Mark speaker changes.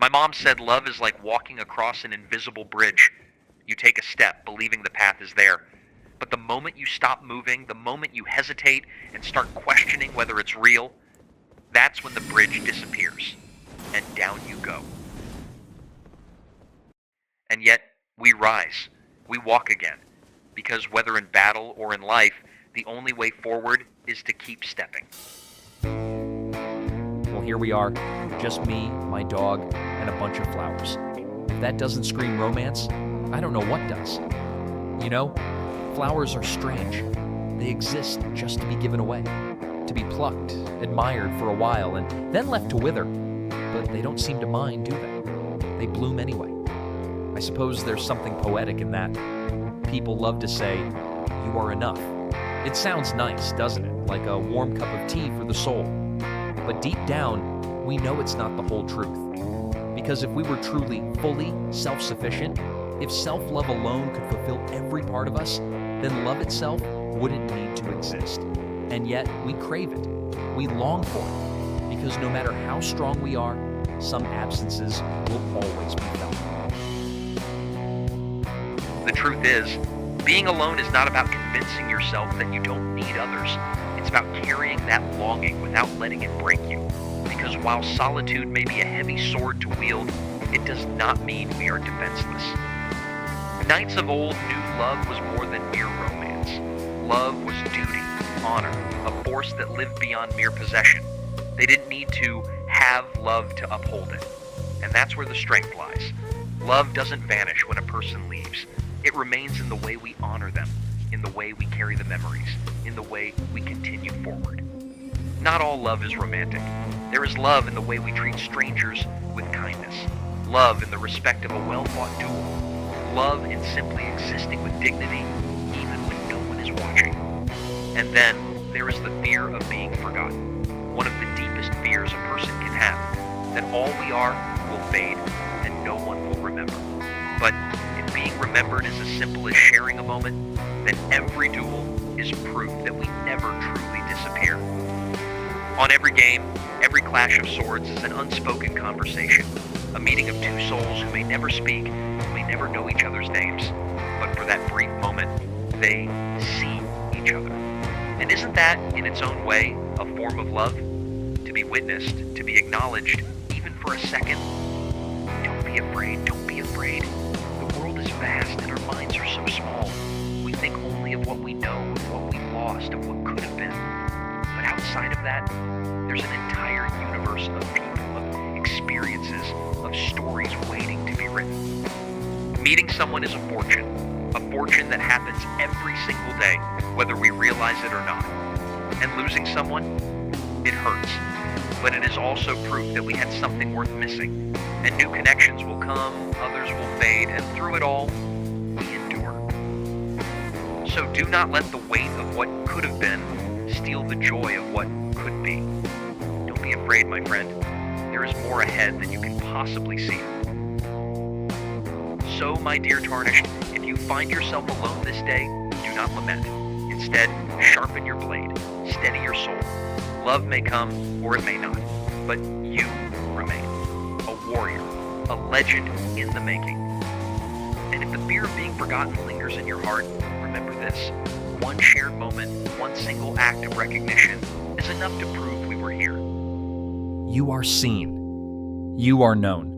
Speaker 1: My mom said love is like walking across an invisible bridge. You take a step, believing the path is there. But the moment you stop moving, the moment you hesitate and start questioning whether it's real, that's when the bridge disappears, and down you go. And yet, we rise. We walk again. Because whether in battle or in life, the only way forward is to keep stepping.
Speaker 2: Well, here we are, just me, my dog, and a bunch of flowers. If that doesn't scream romance, I don't know what does. You know, flowers are strange. They exist just to be given away, to be plucked, admired for a while, and then left to wither. But they don't seem to mind, do they? They bloom anyway. I suppose there's something poetic in that. People love to say, "You are enough." It sounds nice, doesn't it? Like a warm cup of tea for the soul. But deep down, we know it's not the whole truth. Because if we were truly, fully self-sufficient, if self-love alone could fulfill every part of us, then love itself wouldn't need to exist. And yet, we crave it. We long for it. Because no matter how strong we are, some absences will always be felt.
Speaker 1: The truth is, being alone is not about convincing yourself that you don't need others. It's about carrying that longing without letting it break you. Because while solitude may be a heavy sword to wield, it does not mean we are defenseless. Knights of old knew love was more than mere romance. Love was duty, honor, a force that lived beyond mere possession. They didn't need to have love to uphold it. And that's where the strength lies. Love doesn't vanish when a person leaves. It remains in the way we honor them, in the way we carry the memories, in the way we continue forward. Not all love is romantic. There is love in the way we treat strangers with kindness. Love in the respect of a well-fought duel. Love in simply existing with dignity, even when no one is watching. And then there is the fear of being forgotten. One of the deepest fears a person can have, that all we are will fade and no one will remember. But if being remembered is as simple as sharing a moment, then every duel is proof that we never truly disappear. On every game, every clash of swords is an unspoken conversation, a meeting of two souls who may never speak, who may never know each other's names, but for that brief moment, they see each other. And isn't that, in its own way, a form of love? To be witnessed, to be acknowledged, even for a second. Don't be afraid, don't be afraid. The world is vast and our minds are so small. We think only of what we know, of what we lost, of what could have been. But outside of that, there's an entire universe of people, of experiences, of stories waiting to be written. Meeting someone is a fortune that happens every single day, whether we realize it or not. And losing someone, it hurts. But it is also proof that we had something worth missing. And new connections will come, others will fade, and through it all, we endure. So do not let the weight of what could have been steal the joy of what could be. Don't be afraid, my friend. There is more ahead than you can possibly see. So, my dear Tarnished, if you find yourself alone this day, do not lament. Instead, sharpen your blade, steady your soul. Love may come, or it may not, but you remain. A warrior, a legend in the making. And if the fear of being forgotten lingers in your heart, remember this. One shared moment, one single act of recognition is enough to prove we were here.
Speaker 2: You are seen. You are known.